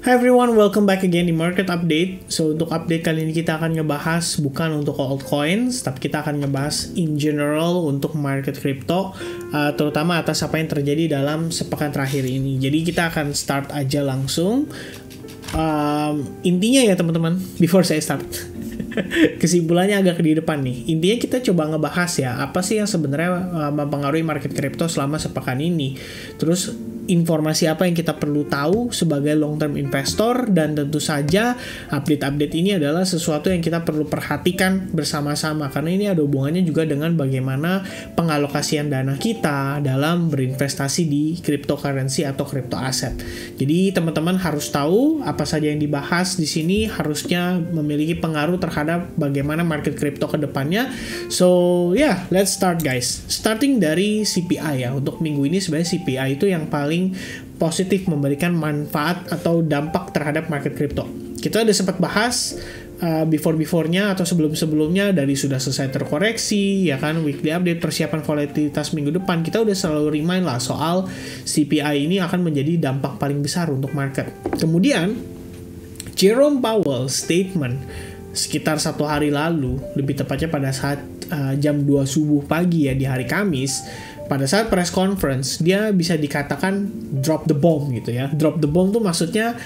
Hi everyone, welcome back again di Market Update. So untuk update kali ini kita akan ngebahas bukan untuk altcoins, tapi kita akan ngebahas in general untuk market crypto, terutama atas apa yang terjadi dalam sepekan terakhir ini. Jadi kita akan start aja langsung. Intinya ya teman-teman, before saya start, kesimpulannya agak di depan nih. Intinya kita coba ngebahas ya, apa sih yang sebenarnya mempengaruhi market crypto selama sepekan ini. Terus informasi apa yang kita perlu tahu sebagai long term investor, dan tentu saja update-update ini adalah sesuatu yang kita perlu perhatikan bersama-sama karena ini ada hubungannya juga dengan bagaimana pengalokasian dana kita dalam berinvestasi di cryptocurrency atau crypto aset. Jadi teman-teman harus tahu apa saja yang dibahas di sini harusnya memiliki pengaruh terhadap bagaimana market crypto ke depannya. So let's start guys. Starting dari CPI ya. Untuk minggu ini sebenarnya CPI itu yang paling positif memberikan manfaat atau dampak terhadap market crypto. Kita udah sempat bahas before-nya atau sebelum-sebelumnya dari sudah selesai terkoreksi ya kan, weekly update persiapan volatilitas minggu depan, kita udah selalu remind lah soal CPI ini akan menjadi dampak paling besar untuk market. Kemudian Jerome Powell statement sekitar 1 hari lalu, lebih tepatnya pada saat jam 2 subuh pagi ya di hari Kamis, pada saat press conference, dia bisa dikatakan drop the bomb gitu ya. Drop the bomb tuh maksudnya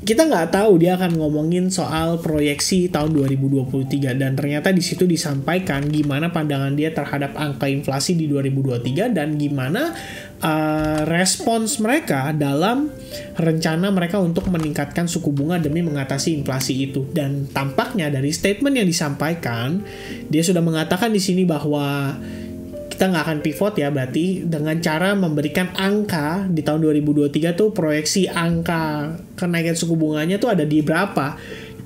kita nggak tahu dia akan ngomongin soal proyeksi tahun 2023, dan ternyata di situ disampaikan gimana pandangan dia terhadap angka inflasi di 2023 dan gimana respons mereka dalam rencana mereka untuk meningkatkan suku bunga demi mengatasi inflasi itu. Dan tampaknya dari statement yang disampaikan, dia sudah mengatakan di sini bahwa kita nggak akan pivot ya, berarti dengan cara memberikan angka di tahun 2023 tuh proyeksi angka kenaikan suku bunganya tuh ada di berapa.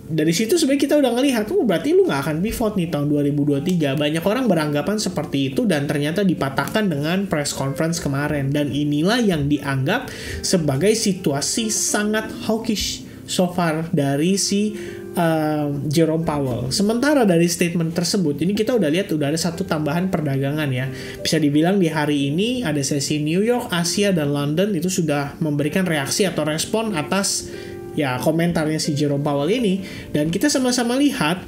Dari situ sebenarnya kita udah ngelihat, berarti lu nggak akan pivot nih tahun 2023. Banyak orang beranggapan seperti itu dan ternyata dipatahkan dengan press conference kemarin. Dan inilah yang dianggap sebagai situasi sangat hawkish so far dari si Jerome Powell. Sementara dari statement tersebut, ini kita udah lihat udah ada satu tambahan perdagangan ya. Bisa dibilang di hari ini ada sesi New York, Asia, dan London itu sudah memberikan reaksi atau respon atas ya komentarnya si Jerome Powell ini. Dan kita sama-sama lihat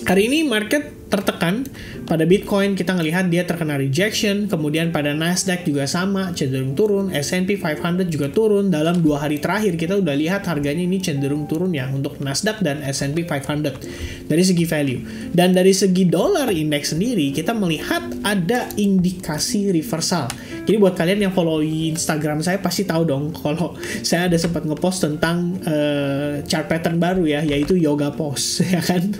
hari ini market tertekan. Pada Bitcoin kita ngelihat dia terkena rejection, kemudian pada Nasdaq juga sama, cenderung turun, S&P 500 juga turun. Dalam 2 hari terakhir kita udah lihat harganya ini cenderung turun ya untuk Nasdaq dan S&P 500 dari segi value. Dan dari segi dolar index sendiri kita melihat ada indikasi reversal. Jadi buat kalian yang follow Instagram saya pasti tahu dong kalau saya ada sempat ngepost tentang chart pattern baru ya, yaitu yoga pose ya kan.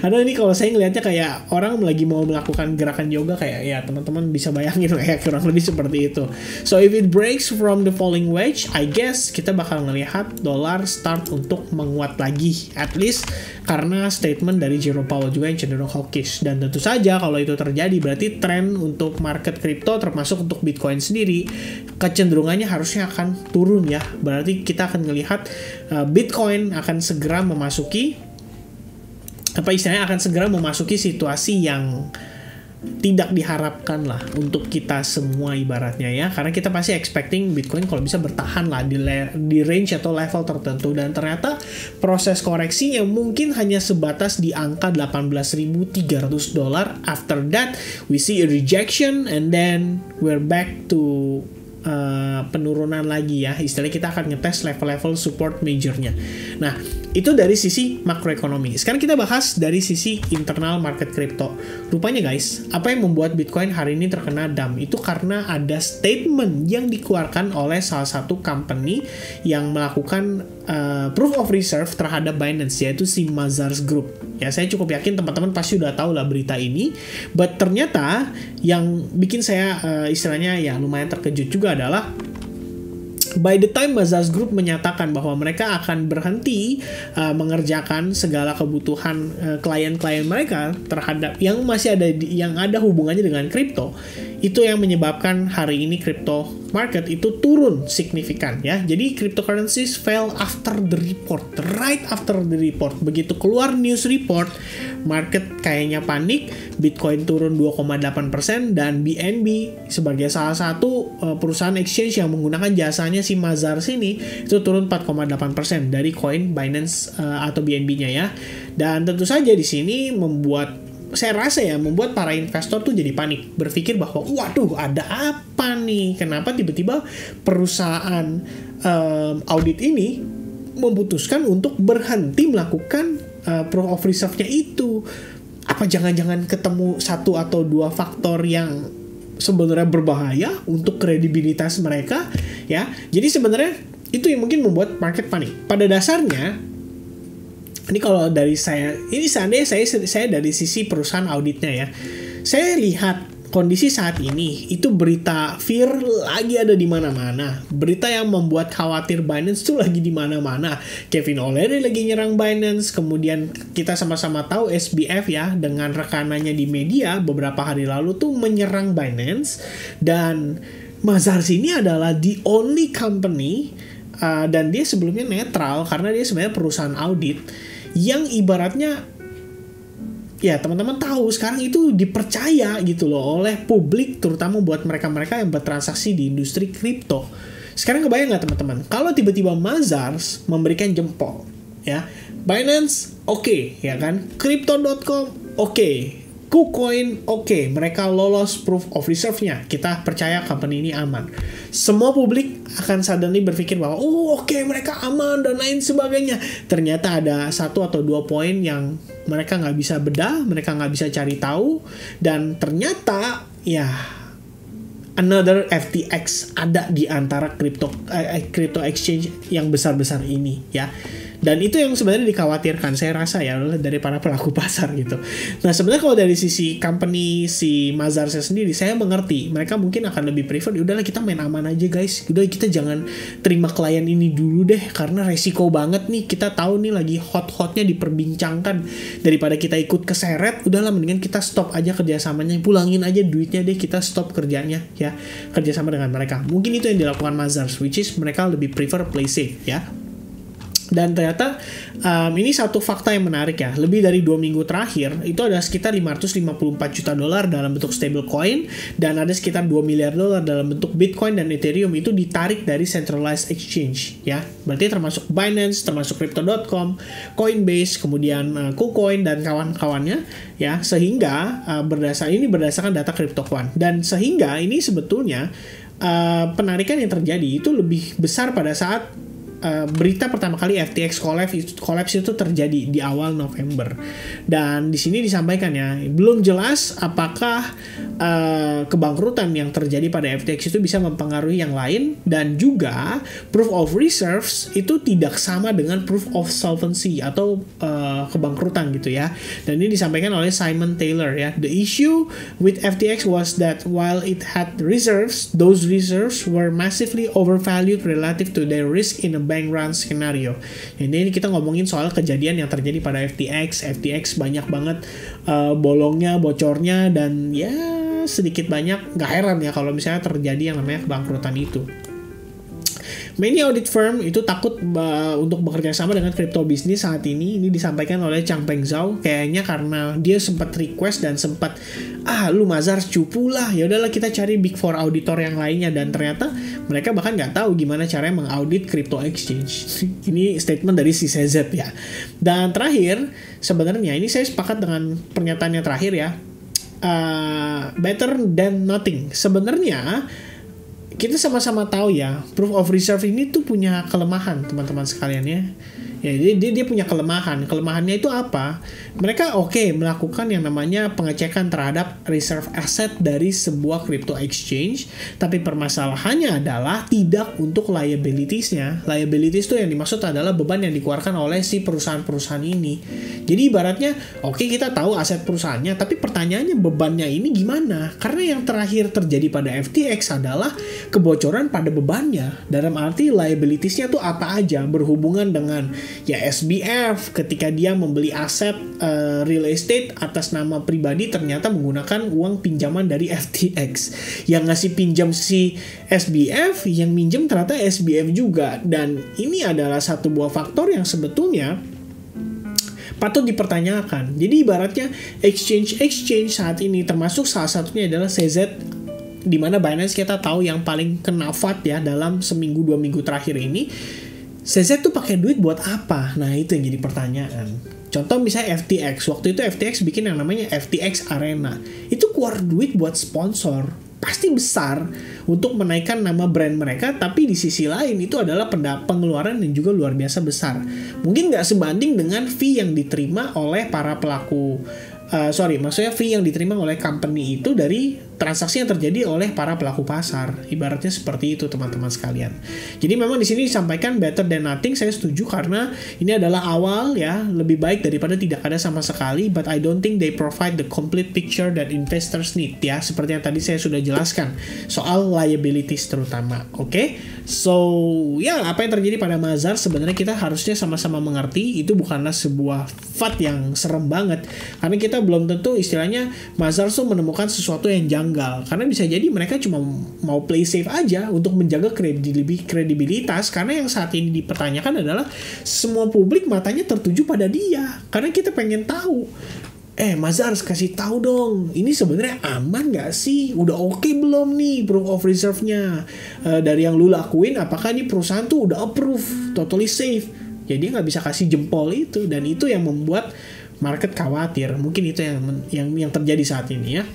Karena ini kalau saya ngelihatnya kayak orang lagi mau melakukan gerakan yoga, kayak ya teman-teman bisa bayangin kayak kurang lebih seperti itu. So if it breaks from the falling wedge, I guess kita bakal ngelihat dolar start untuk menguat lagi, at least karena statement dari Jerome Powell juga yang cenderung hawkish. Dan tentu saja kalau itu terjadi berarti tren untuk market crypto termasuk untuk Bitcoin sendiri kecenderungannya harusnya akan turun ya. Berarti kita akan melihat Bitcoin akan segera memasuki akan segera memasuki situasi yang tidak diharapkan lah untuk kita semua ibaratnya ya, karena kita pasti expecting Bitcoin kalau bisa bertahan lah di range atau level tertentu, dan ternyata proses koreksi yang mungkin hanya sebatas di angka $18.300. After that we see a rejection and then we're back to penurunan lagi ya. Istilahnya kita akan ngetes level-level support majornya. Nah, itu dari sisi makroekonomi. Sekarang kita bahas dari sisi internal market crypto. Rupanya guys, apa yang membuat Bitcoin hari ini terkena dump itu karena ada statement yang dikeluarkan oleh salah satu company yang melakukan proof of reserve terhadap Binance, yaitu si Mazars Group. Ya, saya cukup yakin teman-teman pasti udah tahu lah berita ini. But ternyata yang bikin saya istilahnya ya lumayan terkejut juga adalah by the time Mazars Group menyatakan bahwa mereka akan berhenti mengerjakan segala kebutuhan klien-klien mereka terhadap yang masih ada yang ada hubungannya dengan kripto, itu yang menyebabkan hari ini crypto market itu turun signifikan ya. Jadi cryptocurrencies fell after the report, right after the report. Begitu keluar news report, market kayaknya panik, Bitcoin turun 2,8% dan BNB sebagai salah satu perusahaan exchange yang menggunakan jasanya si Mazars ini itu turun 4,8% dari koin Binance atau BNB-nya ya. Dan tentu saja di sini membuat para investor tuh jadi panik, berpikir bahwa waduh ada apa nih, kenapa tiba-tiba perusahaan audit ini memutuskan untuk berhenti melakukan proof of reserve-nya itu. Apa jangan-jangan ketemu satu atau dua faktor yang sebenarnya berbahaya untuk kredibilitas mereka ya. Jadi sebenarnya itu yang mungkin membuat market panik. Pada dasarnya ini kalau dari saya, ini seandainya saya dari sisi perusahaan auditnya ya, saya lihat kondisi saat ini itu berita fear lagi ada di mana-mana. Berita yang membuat khawatir Binance tuh lagi di mana-mana. Kevin O'Leary lagi nyerang Binance, kemudian kita sama-sama tahu SBF ya dengan rekanannya di media beberapa hari lalu tuh menyerang Binance, dan Mazars ini adalah the only company dan dia sebelumnya netral karena dia sebenarnya perusahaan audit yang ibaratnya ya teman-teman tahu sekarang itu dipercaya gitu loh oleh publik, terutama buat mereka-mereka yang bertransaksi di industri kripto. Sekarang kebayang nggak teman-teman kalau tiba-tiba Mazars memberikan jempol ya, Binance oke, ya kan, Crypto.com oke, KuCoin oke, mereka lolos proof of reserve-nya, kita percaya company ini aman. Semua publik akan suddenly berpikir bahwa oke, mereka aman dan lain sebagainya. Ternyata ada satu atau dua poin yang mereka nggak bisa bedah, mereka nggak bisa cari tahu, dan ternyata ya another FTX ada di antara crypto exchange yang besar-besar ini ya. Dan itu yang sebenarnya dikhawatirkan, saya rasa ya, dari para pelaku pasar gitu. Nah sebenarnya kalau dari sisi company si Mazars sendiri, saya mengerti mereka mungkin akan lebih prefer, udahlah kita main aman aja guys, udah kita jangan terima klien ini dulu deh karena resiko banget nih, kita tahu nih lagi hot-hotnya diperbincangkan, daripada kita ikut keseret, udahlah mendingan kita stop aja kerjasamanya, pulangin aja duitnya deh, kita stop kerjanya ya, kerjasama dengan mereka. Mungkin itu yang dilakukan Mazars, which is mereka lebih prefer play safe ya. Dan ternyata ini satu fakta yang menarik ya, lebih dari 2 minggu terakhir itu ada sekitar 554 juta dolar dalam bentuk stablecoin, dan ada sekitar 2 miliar dolar dalam bentuk Bitcoin dan Ethereum itu ditarik dari centralized exchange ya. Berarti termasuk Binance, termasuk Crypto.com, Coinbase, kemudian KuCoin dan kawan-kawannya ya, sehingga berdasarkan data CryptoQuant, dan sehingga ini sebetulnya penarikan yang terjadi itu lebih besar pada saat berita pertama kali FTX collapse itu terjadi di awal November. Dan di sini disampaikan ya, belum jelas apakah kebangkrutan yang terjadi pada FTX itu bisa mempengaruhi yang lain, dan juga proof of reserves itu tidak sama dengan proof of solvency atau kebangkrutan gitu ya. Dan ini disampaikan oleh Simon Taylor ya. The issue with FTX was that while it had reserves, those reserves were massively overvalued relative to their risk in a bank run scenario. Ini kita ngomongin soal kejadian yang terjadi pada FTX banyak banget bolongnya, bocornya, dan ya sedikit banyak gak heran ya kalau misalnya terjadi yang namanya kebangkrutan itu. Many audit firm itu takut untuk bekerja sama dengan crypto bisnis saat ini. Ini disampaikan oleh Changpeng Zhao, kayaknya karena dia sempat request dan sempat lu Mazars cupu lah, ya udahlah kita cari big four auditor yang lainnya, dan ternyata mereka bahkan nggak tahu gimana caranya mengaudit crypto exchange. Ini statement dari si CZ ya. Dan terakhir sebenarnya ini saya sepakat dengan pernyataannya terakhir ya, better than nothing. Sebenarnya kita sama-sama tahu ya, proof of reserve ini tuh punya kelemahan teman-teman sekalian ya. Ya, dia punya kelemahan. Kelemahannya itu apa? Mereka melakukan yang namanya pengecekan terhadap reserve asset dari sebuah crypto exchange, tapi permasalahannya adalah tidak untuk liabilities-nya. Liabilities itu yang dimaksud adalah beban yang dikeluarkan oleh si perusahaan-perusahaan ini. Jadi ibaratnya, kita tahu aset perusahaannya, tapi pertanyaannya bebannya ini gimana? Karena yang terakhir terjadi pada FTX adalah kebocoran pada bebannya. Dalam arti liabilities-nya tuh apa aja, berhubungan dengan ya SBF ketika dia membeli aset real estate atas nama pribadi, ternyata menggunakan uang pinjaman dari FTX. Yang ngasih pinjam si SBF, yang minjem ternyata SBF juga. Dan ini adalah satu buah faktor yang sebetulnya patut dipertanyakan. Jadi ibaratnya exchange saat ini, termasuk salah satunya adalah CZ, di mana Binance kita tahu yang paling kena FAT ya dalam seminggu 2 minggu terakhir ini. CZ tuh pakai duit buat apa? Nah, itu yang jadi pertanyaan. Contoh misalnya FTX. Waktu itu FTX bikin yang namanya FTX Arena. Itu keluar duit buat sponsor. Pasti besar untuk menaikkan nama brand mereka, tapi di sisi lain itu adalah pengeluaran yang juga luar biasa besar. Mungkin nggak sebanding dengan fee yang diterima oleh para pelaku, maksudnya fee yang diterima oleh company itu dari transaksi yang terjadi oleh para pelaku pasar. Ibaratnya seperti itu teman-teman sekalian. Jadi memang di sini disampaikan better than nothing, saya setuju karena ini adalah awal ya, lebih baik daripada tidak ada sama sekali, but I don't think they provide the complete picture that investors need ya, seperti yang tadi saya sudah jelaskan soal liabilities terutama. Oke? So, ya apa yang terjadi pada Mazars sebenarnya kita harusnya sama-sama mengerti itu bukanlah sebuah FAT yang serem banget, karena kita belum tentu istilahnya Mazars tuh menemukan sesuatu yang janggal, karena bisa jadi mereka cuma mau play safe aja untuk menjaga kredibilitas, karena yang saat ini dipertanyakan adalah semua publik matanya tertuju pada dia, karena kita pengen tahu Mazars kasih tahu dong, ini sebenarnya aman nggak sih? Udah oke belum nih proof of reserve-nya? Dari yang lu lakuin, apakah ini perusahaan tuh udah approve, totally safe? Jadi nggak bisa kasih jempol itu, dan itu yang membuat market khawatir. Mungkin itu yang terjadi saat ini ya.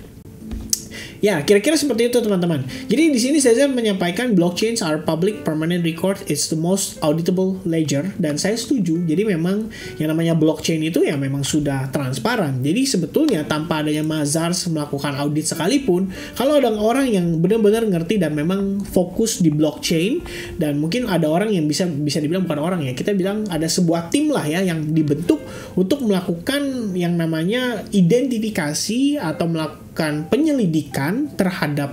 Ya, kira-kira seperti itu teman-teman. Jadi di sini saya menyampaikan blockchains are public permanent record, it's the most auditable ledger, dan saya setuju. Jadi memang yang namanya blockchain itu ya memang sudah transparan. Jadi sebetulnya tanpa adanya Mazars melakukan audit sekalipun, kalau ada orang yang benar-benar ngerti dan memang fokus di blockchain, dan mungkin ada orang yang bisa dibilang bukan orang ya, kita bilang ada sebuah tim lah ya yang dibentuk untuk melakukan yang namanya identifikasi atau melakukan penyelidikan terhadap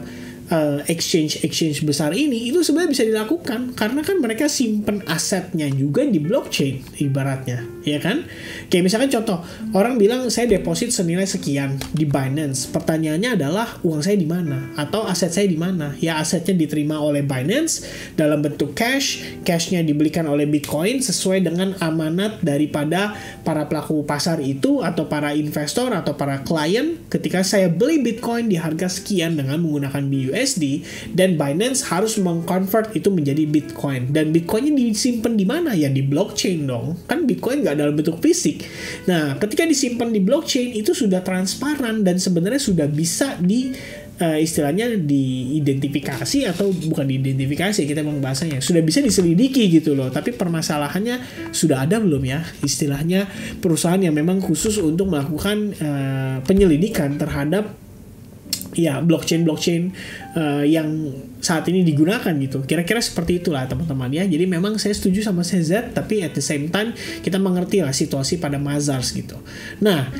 exchange besar ini, itu sebenarnya bisa dilakukan karena kan mereka simpen asetnya juga di blockchain ibaratnya, ya kan? Kayak misalkan contoh, orang bilang saya deposit senilai sekian di Binance. Pertanyaannya adalah uang saya di mana atau aset saya di mana? Ya asetnya diterima oleh Binance dalam bentuk cashnya dibelikan oleh Bitcoin sesuai dengan amanat daripada para pelaku pasar itu atau para investor atau para klien. Ketika saya beli Bitcoin di harga sekian dengan menggunakan BUSD, dan Binance harus mengconvert itu menjadi Bitcoin, dan Bitcoinnya disimpan di mana? Ya di blockchain dong, kan Bitcoin nggak dalam bentuk fisik. Nah, ketika disimpan di blockchain itu sudah transparan dan sebenarnya sudah bisa istilahnya diidentifikasi, atau bukan diidentifikasi kita memang bahasanya, sudah bisa diselidiki gitu loh. Tapi permasalahannya sudah ada belum ya istilahnya perusahaan yang memang khusus untuk melakukan penyelidikan terhadap ya blockchain yang saat ini digunakan gitu. Kira-kira seperti itulah teman-teman ya. Jadi memang saya setuju sama CZ, tapi at the same time kita mengerti lah situasi pada Mazars gitu. Nah,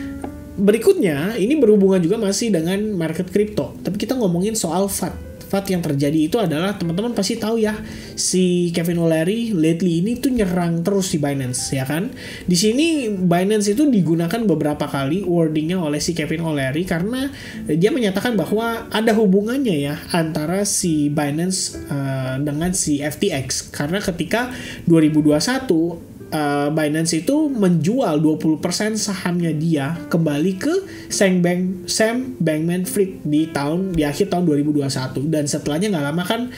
berikutnya ini berhubungan juga masih dengan market crypto, tapi kita ngomongin soal FAT yang terjadi itu adalah, teman-teman pasti tahu ya, si Kevin O'Leary lately ini tuh nyerang terus di Binance ya kan. Di sini Binance itu digunakan beberapa kali wordingnya oleh si Kevin O'Leary karena dia menyatakan bahwa ada hubungannya ya antara si Binance dengan si FTX, karena ketika 2021 Binance itu menjual 20% sahamnya dia kembali ke Sam Bankman-Fried di akhir tahun 2021, dan setelahnya nggak lama kan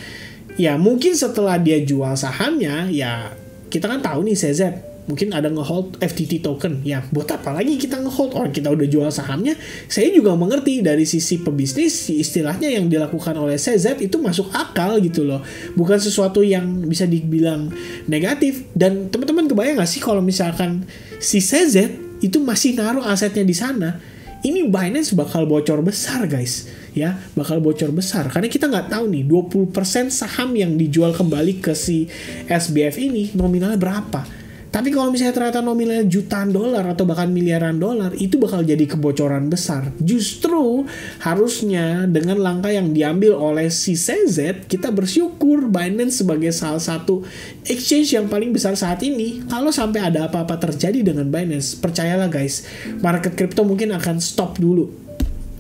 ya, mungkin setelah dia jual sahamnya ya kita kan tahu nih CZ mungkin ada ngehold FTT token ya, buat apa lagi kita ngehold, orang kita udah jual sahamnya. Saya juga mengerti dari sisi pebisnis istilahnya yang dilakukan oleh CZ itu masuk akal gitu loh, bukan sesuatu yang bisa dibilang negatif. Dan teman-teman kebayang gak sih kalau misalkan si CZ itu masih naruh asetnya di sana, ini Binance bakal bocor besar guys ya, bakal bocor besar karena kita nggak tahu nih 20% saham yang dijual kembali ke si SBF ini nominalnya berapa. Tapi kalau misalnya ternyata nominalnya jutaan dolar atau bahkan miliaran dolar, itu bakal jadi kebocoran besar. Justru harusnya dengan langkah yang diambil oleh si CZ, kita bersyukur Binance sebagai salah satu exchange yang paling besar saat ini. Kalau sampai ada apa-apa terjadi dengan Binance, percayalah guys, market crypto mungkin akan stop dulu.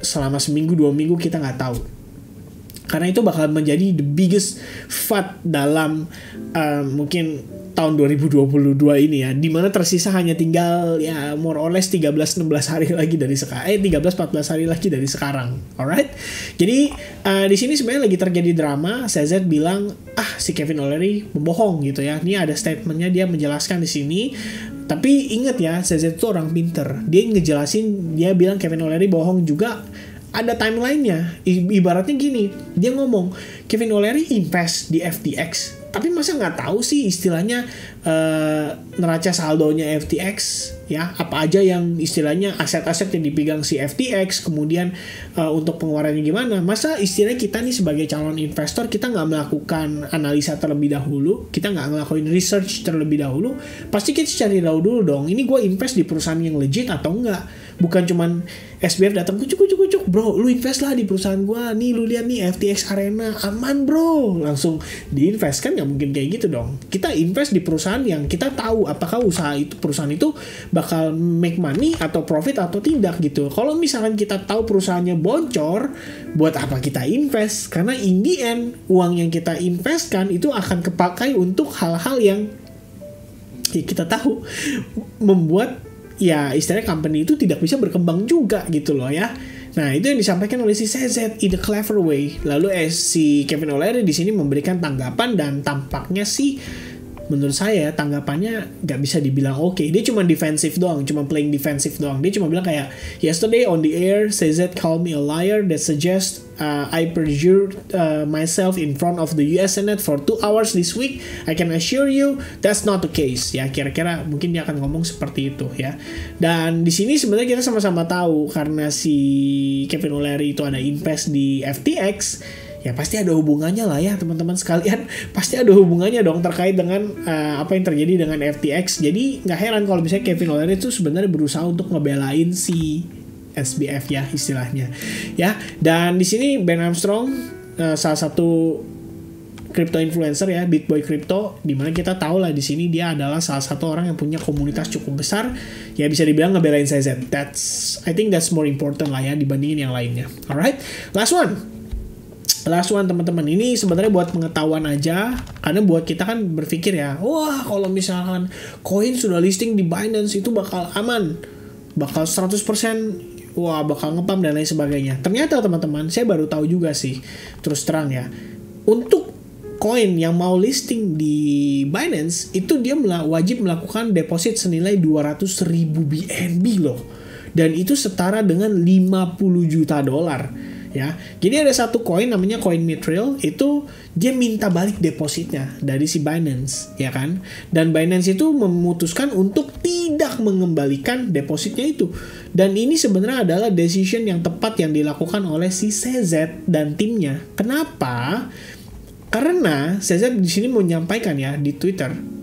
Selama seminggu, 2 minggu kita nggak tahu. Karena itu bakal menjadi the biggest FUD dalam mungkin tahun 2022 ini ya, dimana tersisa hanya tinggal ya more or less 13-16 hari lagi dari sekarang, 13-14 hari lagi dari sekarang, alright. Jadi di sini sebenarnya lagi terjadi drama. CZ bilang si Kevin O'Leary membohong gitu ya. Ini ada statementnya, dia menjelaskan di sini. Tapi ingat ya, CZ itu orang pinter. Dia ngejelasin, dia bilang Kevin O'Leary bohong juga. Ada timelinenya. Ibaratnya gini, dia ngomong Kevin O'Leary invest di FTX, tapi masa nggak tahu sih istilahnya neraca saldonya FTX ya, apa aja yang istilahnya aset-aset yang dipegang si FTX, kemudian untuk pengeluarannya gimana. Masa istilahnya kita nih sebagai calon investor, kita nggak melakukan analisa terlebih dahulu, kita nggak ngelakuin research terlebih dahulu. Pasti kita cari tahu dulu dong, ini gue invest di perusahaan yang legit atau enggak. Bukan cuman SBF datang kucuk, bro, lu invest lah di perusahaan gua nih, lu lihat nih FTX Arena aman bro, langsung diinvest. Kan nggak mungkin kayak gitu dong. Kita invest di perusahaan yang kita tahu apakah perusahaan itu bakal make money atau profit atau tidak gitu. Kalau misalkan kita tahu perusahaannya bocor, buat apa kita invest? Karena in the end uang yang kita investkan itu akan kepakai untuk hal-hal yang ya kita tahu membuat ya istilahnya company itu tidak bisa berkembang juga gitu loh ya. Nah, itu yang disampaikan oleh si CZ in a clever way. Lalu si Kevin O'Leary di sini memberikan tanggapan, dan tampaknya sih menurut saya tanggapannya nggak bisa dibilang oke. Dia cuma defensif doang, cuma playing defensif doang. Dia cuma bilang kayak, yesterday on the air, CZ called me a liar that suggests I perjured myself in front of the US Senate for 2 hours this week. I can assure you that's not the case. Ya, kira-kira mungkin dia akan ngomong seperti itu ya. Dan di sini sebenarnya kita sama-sama tahu, karena si Kevin O'Leary itu ada invest di FTX, ya pasti ada hubungannya lah ya teman-teman sekalian. Pasti ada hubungannya dong terkait dengan apa yang terjadi dengan FTX. Jadi nggak heran kalau misalnya Kevin O'Leary itu sebenarnya berusaha untuk ngebelain si SBF ya istilahnya ya. Dan di sini Ben Armstrong salah satu crypto influencer ya, BitBoy Crypto, dimana kita tahu lah di sini dia adalah salah satu orang yang punya komunitas cukup besar, ya bisa dibilang ngebelain CZ. I think that's more important lah ya dibandingin yang lainnya. Alright, last one teman-teman, ini sebenarnya buat pengetahuan aja, karena buat kita kan berpikir ya, wah kalau misalkan koin sudah listing di Binance itu bakal aman, bakal 100%, wah bakal ngepam dan lain sebagainya. Ternyata teman-teman, saya baru tahu juga sih, terus terang ya, untuk koin yang mau listing di Binance itu dia wajib melakukan deposit senilai 200.000 BNB loh, dan itu setara dengan 50 juta dolar. Ya, jadi ada satu koin namanya koin Mithril, itu dia minta balik depositnya dari si Binance, ya kan? Dan Binance itu memutuskan untuk tidak mengembalikan depositnya itu. Dan ini sebenarnya adalah decision yang tepat yang dilakukan oleh si CZ dan timnya. Kenapa? Karena CZ di sini menyampaikan ya di Twitter.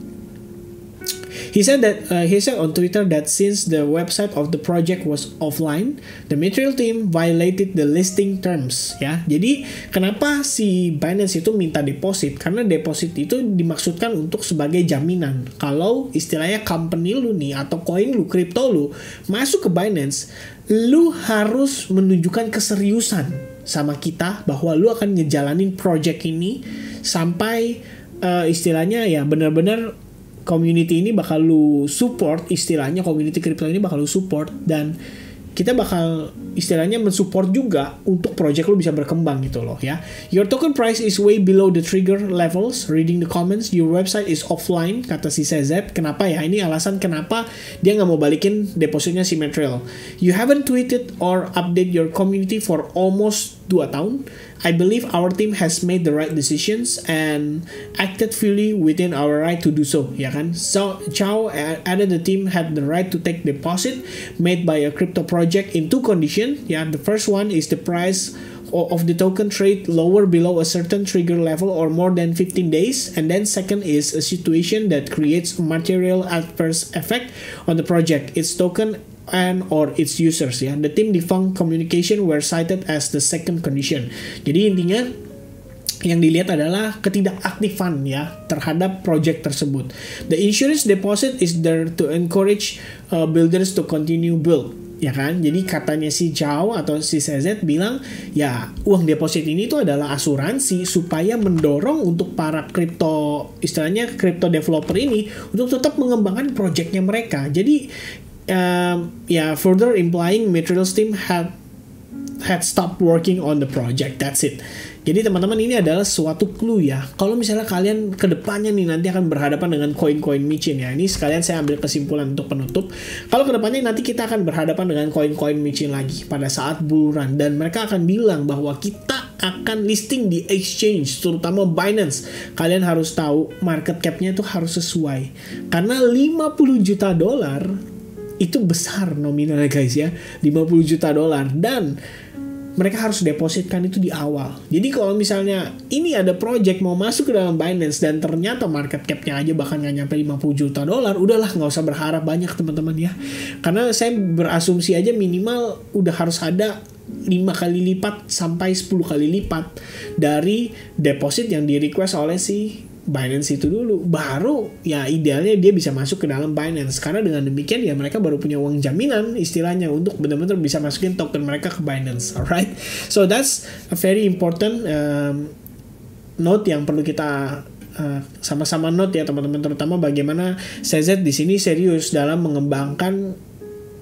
He said on Twitter that since the website of the project was offline, the Mithril team violated the listing terms. Ya, jadi kenapa si Binance itu minta deposit? Karena deposit itu dimaksudkan untuk sebagai jaminan. Kalau istilahnya company lu nih atau koin lu, kripto lu masuk ke Binance, lu harus menunjukkan keseriusan sama kita bahwa lu akan ngejalanin project ini sampai istilahnya ya benar-benar community ini bakal lu support, istilahnya community crypto ini bakal lu support, dan kita bakal istilahnya mensupport juga untuk project lu bisa berkembang gitu loh ya. Your token price is way below the trigger levels. Reading the comments, your website is offline, kata si CZ. Kenapa ya? Ini alasan kenapa dia nggak mau balikin depositnya si Mithril. You haven't tweeted or update your community for almost 2 tahun. I believe our team has made the right decisions and acted fully within our right to do so, ya kan? So, Chow added the team had the right to take deposit made by a crypto project in 2 conditions. Yeah, the first one is the price of the token trade lower below a certain trigger level or more than 15 days, and then second is a situation that creates material adverse effect on the project, its token and or its users ya. The team defunct communication were cited as the second condition. Jadi intinya yang dilihat adalah ketidakaktifan ya terhadap project tersebut. The insurance deposit is there to encourage builders to continue build. ya kan? Jadi katanya si Zhao atau si CZ bilang ya uang deposit ini tuh adalah asuransi supaya mendorong untuk para crypto, istilahnya crypto developer ini untuk tetap mengembangkan projectnya mereka. Jadi ya further implying Materials team had stopped working on the project. That's it. Jadi teman-teman, ini adalah suatu clue ya. Kalau misalnya kalian ke depannya nih nanti akan berhadapan dengan koin-koin micin ya. Ini sekalian saya ambil kesimpulan untuk penutup. Kalau ke depannya nanti kita akan berhadapan dengan koin-koin micin lagi pada saat bull run, dan mereka akan bilang bahwa kita akan listing di exchange, terutama Binance. Kalian harus tahu market cap-nya itu harus sesuai. Karena 50 juta dolar itu besar nominalnya guys ya. 50 juta dolar, dan mereka harus depositkan itu di awal. Jadi kalau misalnya ini ada project mau masuk ke dalam Binance dan ternyata market cap-nya aja bahkan nggak nyampe 50 juta dolar, udahlah nggak usah berharap banyak teman-teman ya. Karena saya berasumsi aja minimal udah harus ada 5 kali lipat sampai 10 kali lipat dari deposit yang di request oleh si Binance itu dulu, baru ya idealnya dia bisa masuk ke dalam Binance. Karena dengan demikian ya mereka baru punya uang jaminan istilahnya untuk benar-benar bisa masukin token mereka ke Binance. Alright, so that's a very important note yang perlu kita sama-sama note ya teman-teman, terutama bagaimana CZ di sini serius dalam mengembangkan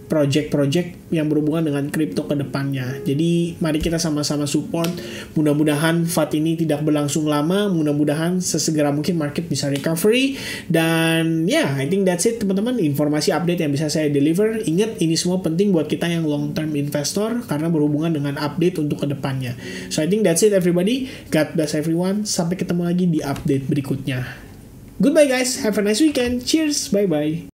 project-project yang berhubungan dengan kripto ke depannya. Jadi mari kita sama-sama support. Mudah-mudahan FUD ini tidak berlangsung lama. Mudah-mudahan sesegera mungkin market bisa recovery. Dan I think that's it teman-teman. Informasi update yang bisa saya deliver. Ingat, ini semua penting buat kita yang long term investor karena berhubungan dengan update untuk ke depannya. So I think that's it everybody. God bless everyone. Sampai ketemu lagi di update berikutnya. Goodbye guys. Have a nice weekend. Cheers. Bye-bye.